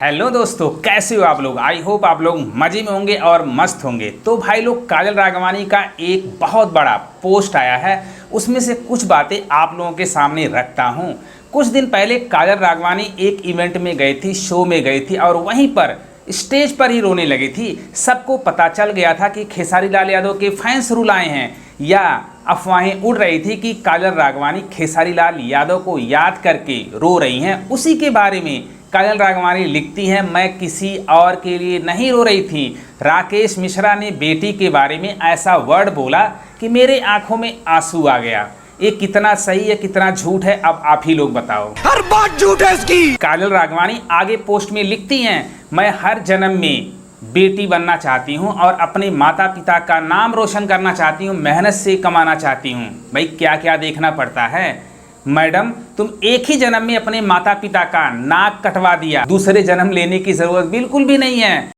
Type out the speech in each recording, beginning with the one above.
Hello दोस्तों, कैसे हो आप लोग। आई होप आप लोग मजे में होंगे और मस्त होंगे। तो भाई लोग, काजल राघवानी का एक बहुत बड़ा पोस्ट आया है, उसमें से कुछ बातें आप लोगों के सामने रखता हूं। कुछ दिन पहले काजल राघवानी एक इवेंट में गई थी, शो में गई थी और वहीं पर स्टेज पर ही रोने लगी थी। सबको पता चल गया था कि खेसारी लाल यादव के फैंस रुलाए हैं, या अफवाहें उड़ रही थी कि काजल राघवानी खेसारी लाल यादव को याद करके रो रही हैं। उसी के बारे में काजल राघवानी लिखती हैं, मैं किसी और के लिए नहीं रो रही थी। राकेश मिश्रा ने बेटी के बारे में ऐसा वर्ड बोला कि मेरे आंखों में आंसू आ गया। ये कितना सही है, कितना झूठ है, अब आप ही लोग बताओ। हर बात झूठ है इसकी। काजल राघवानी आगे पोस्ट में लिखती हैं, मैं हर जन्म में बेटी बनना चाहती हूँ और अपने माता पिता का नाम रोशन करना चाहती हूँ, मेहनत से कमाना चाहती हूँ। भाई क्या क्या देखना पड़ता है मैडम, तुम एक ही जन्म में अपने माता पिता का नाक कटवा दिया, दूसरे जन्म लेने की जरूरत बिल्कुल भी नहीं है।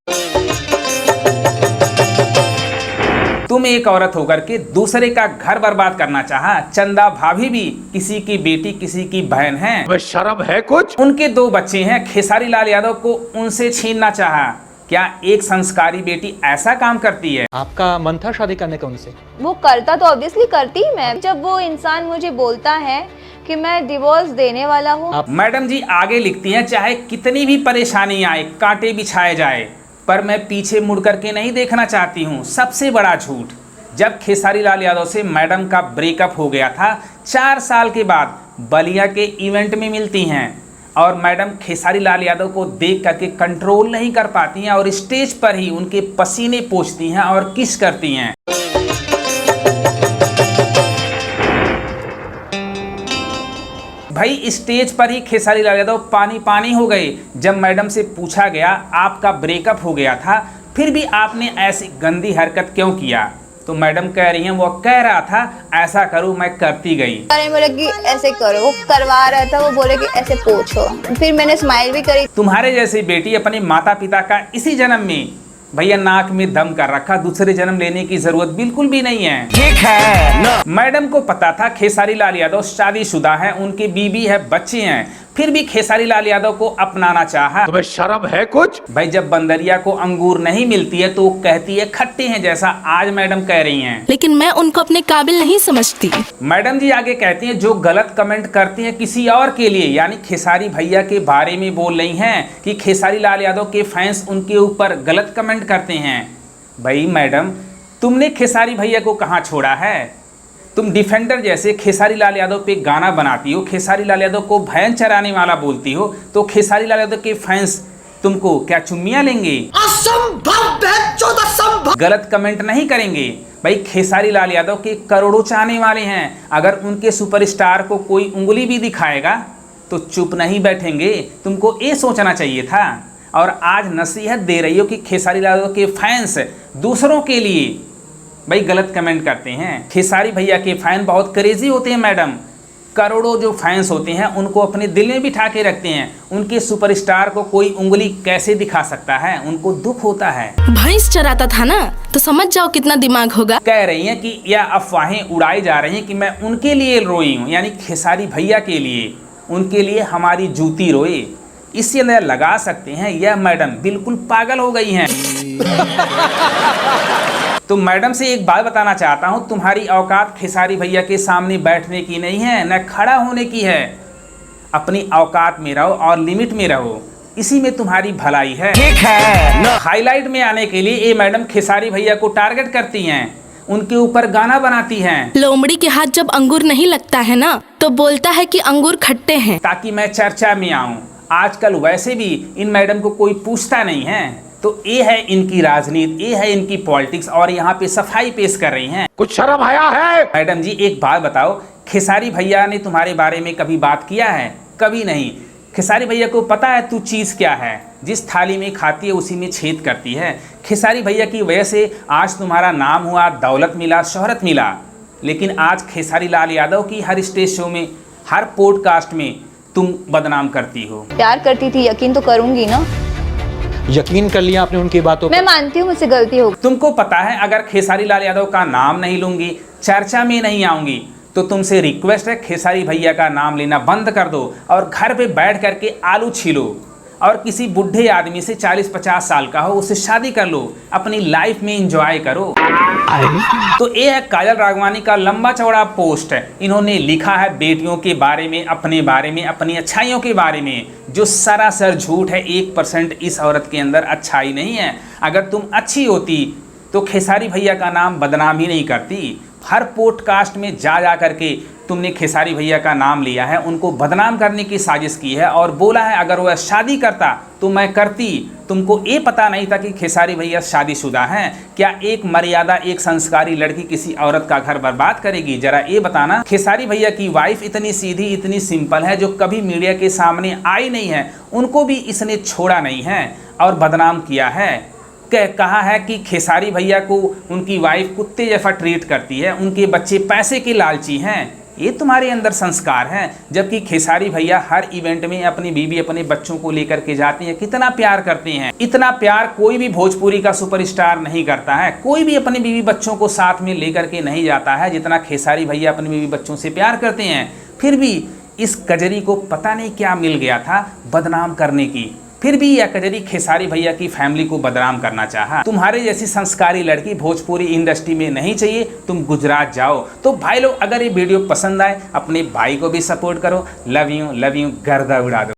तुम एक औरत होकर के दूसरे का घर बर्बाद करना चाहा। चंदा भाभी भी किसी की बेटी, किसी की बहन है। शर्म है कुछ। उनके 2 बच्चे हैं, खेसारी लाल यादव को उनसे छीनना चाहा। क्या एक संस्कारी बेटी ऐसा काम करती है? आपका मन था शादी करने का उनसे? वो करता तो ऑब्वियसली करती मैं। जब वो इंसान मुझे बोलता है कि मैं डिवोर्स देने वाला हूँ। मैडम जी आगे लिखती हैं, चाहे कितनी भी परेशानी आए, कांटे बिछाए जाए, पर मैं पीछे मुड़ करके नहीं देखना चाहती हूँ। सबसे बड़ा झूठ, जब खेसारी लाल यादव से मैडम का ब्रेकअप हो गया था, 4 साल के बाद बलिया के इवेंट में मिलती हैं और मैडम खेसारी लाल यादव को देख करके कंट्रोल नहीं कर पाती हैं और स्टेज पर ही उनके पसीने पोंछती हैं और किस करती हैं। भाई स्टेज पर ही खेसारी लाल यादव पानी पानी हो गए। जब मैडम से पूछा गया आपका ब्रेकअप हो गया था, फिर भी आपने ऐसी गंदी हरकत क्यों किया, तो मैडम कह रही हैं, वो कह रहा था ऐसा करूं, मैं करती गई। मैंने बोला कि ऐसे करो, वो करवा रहा था, वो बोले कि ऐसे पोंछो, फिर मैंने स्माइल भी करी। तुम्हारे जैसी बेटी अपने माता पिता का इसी जन्म में भैया नाक में दम कर रखा, दूसरे जन्म लेने की जरूरत बिल्कुल भी नहीं है। ठीक है ना। मैडम को पता था खेसारी लाल यादव शादीशुदा है, उनकी बीवी है, बच्चे हैं, फिर भी खेसारी लाल यादव को अपनाना चाहा। तुम्हें शर्म है कुछ? भाई जब बंदरिया को अंगूर नहीं मिलती है तो कहती है खट्टे हैं, जैसा आज मैडम कह रही हैं। लेकिन मैं उनको अपने काबिल नहीं समझती। मैडम जी आगे कहती हैं, जो गलत कमेंट करती हैं किसी और के लिए, यानी खेसारी भैया के बारे में बोल रही हैं कि खेसारी लाल यादव के फैंस उनके ऊपर गलत कमेंट करते हैं। भाई मैडम, तुमने खेसारी भैया को कहाँ छोड़ा है? तुम डिफेंडर जैसे खेसारी लाल यादव पे गाना बनाती हो, खेसारी लाल यादव को भैन चराने वाला बोलती हो, तो खेसारी लाल यादव के फैंस तुमको क्या चुम्मियां लेंगे? असंभव है, जो असंभव। गलत कमेंट नहीं करेंगे। भाई खेसारी लाल यादव के करोड़ों चाहने वाले हैं, अगर उनके सुपरस्टार को कोई उंगली भी दिखाएगा तो चुप नहीं बैठेंगे। तुमको ये सोचना चाहिए था। और आज नसीहत दे रही हो कि खेसारी लाल यादव के फैंस दूसरों के लिए भाई गलत कमेंट करते हैं। खेसारी भैया के फैन बहुत क्रेजी होते हैं मैडम, करोड़ों जो फैंस होते हैं उनको अपने दिल में बिठा के रखते हैं। उनके सुपरस्टार को कोई उंगली कैसे दिखा सकता है, उनको दुख होता है। भैंस चराता था ना, तो समझ जाओ कितना दिमाग होगा। कह रही हैं कि यह अफवाहें उड़ाई जा रही हैं कि मैं उनके लिए रोई हूँ, यानी खेसारी भैया के लिए, उनके लिए हमारी जूती रोए। इससे अंदर लगा सकते हैं यह मैडम बिल्कुल पागल हो गई हैं। तो मैडम से एक बात बताना चाहता हूं, तुम्हारी औकात खेसारी भैया के सामने बैठने की नहीं है, न खड़ा होने की है। अपनी औकात में रहो और लिमिट में रहो, इसी में तुम्हारी भलाई है। ठीक है ना। हाईलाइट में आने के लिए ये मैडम खेसारी भैया को टारगेट करती हैं, उनके ऊपर गाना बनाती हैं। लोमड़ी के हाथ जब अंगूर नहीं लगता है ना, तो बोलता है कि अंगूर खट्टे हैं, ताकि मैं चर्चा में आऊं। आजकल वैसे भी इन मैडम को कोई पूछता नहीं है, तो ये है इनकी राजनीति, ये है इनकी पॉलिटिक्स, और यहाँ पे सफाई पेश कर रही हैं। कुछ शर्म आया है? मैडम जी एक बात बताओ, खेसारी भैया ने तुम्हारे बारे में कभी बात किया है? कभी नहीं। खेसारी भैया को पता है तू चीज़ क्या है, जिस थाली में खाती है उसी में छेद करती है। खेसारी भैया की वजह से आज तुम्हारा नाम हुआ, दौलत मिला, शोहरत मिला, लेकिन आज खेसारी लाल यादव की हर स्टेज शो में, हर पॉडकास्ट में तुम बदनाम करती हो। प्यार करती थी, यकीन तो करूंगी ना। यकीन कर लिया आपने उनकी बातों मैं मानती हूँ मुझसे गलती हो। तुमको पता है अगर खेसारी लाल यादव का नाम नहीं लूंगी, चर्चा में नहीं आऊंगी, तो तुमसे रिक्वेस्ट है खेसारी भैया का नाम लेना बंद कर दो और घर पे बैठ करके आलू छीलो। और किसी बुढ़े आदमी से 40-50 साल का हो, उससे शादी कर लो, अपनी लाइफ में एंजॉय करो। तो ये है काजल राघवानी का लंबा चौड़ा पोस्ट है। इन्होंने लिखा है बेटियों के बारे में, अपने बारे में, अपनी अच्छाइयों के बारे में, जो सरासर झूठ है। 1% इस औरत के अंदर अच्छाई नहीं है। अगर तुम अच्छी होती तो खेसारी भैया का नाम बदनाम ही नहीं करती। हर पॉडकास्ट में जा करके तुमने खेसारी भैया का नाम लिया है, उनको बदनाम करने की साजिश की है और बोला है अगर वह शादी करता तो मैं करती। तुमको ये पता नहीं था कि खेसारी भैया शादीशुदा हैं। क्या एक मर्यादा, एक संस्कारी लड़की किसी औरत का घर बर्बाद करेगी? जरा ये बताना। खेसारी भैया की वाइफ इतनी सीधी, इतनी सिंपल है, जो कभी मीडिया के सामने आई नहीं है, उनको भी इसने छोड़ा नहीं है और बदनाम किया है। कहा है कि खेसारी भैया को उनकी वाइफ कुत्ते जैसा ट्रीट करती है, उनके बच्चे पैसे के लालची हैं। ये तुम्हारे अंदर संस्कार हैं। जबकि खेसारी भैया हर इवेंट में अपनी बीवी, अपने बच्चों को लेकर के जाती हैं, कितना प्यार करते हैं। इतना प्यार कोई भी भोजपुरी का सुपरस्टार नहीं करता है। कोई भी अपने बीवी बच्चों को साथ में लेकर के नहीं जाता है जितना खेसारी भैया अपनी बीवी बच्चों से प्यार करते हैं। फिर भी इस कजरी को पता नहीं क्या मिल गया था बदनाम करने की। फिर भी यह कजरी खेसारी भैया की फैमिली को बदनाम करना चाहा। तुम्हारे जैसी संस्कारी लड़की भोजपुरी इंडस्ट्री में नहीं चाहिए, तुम गुजरात जाओ। तो भाई लोग, अगर ये वीडियो पसंद आए, अपने भाई को भी सपोर्ट करो। लव यू गर्दा उड़ा दो।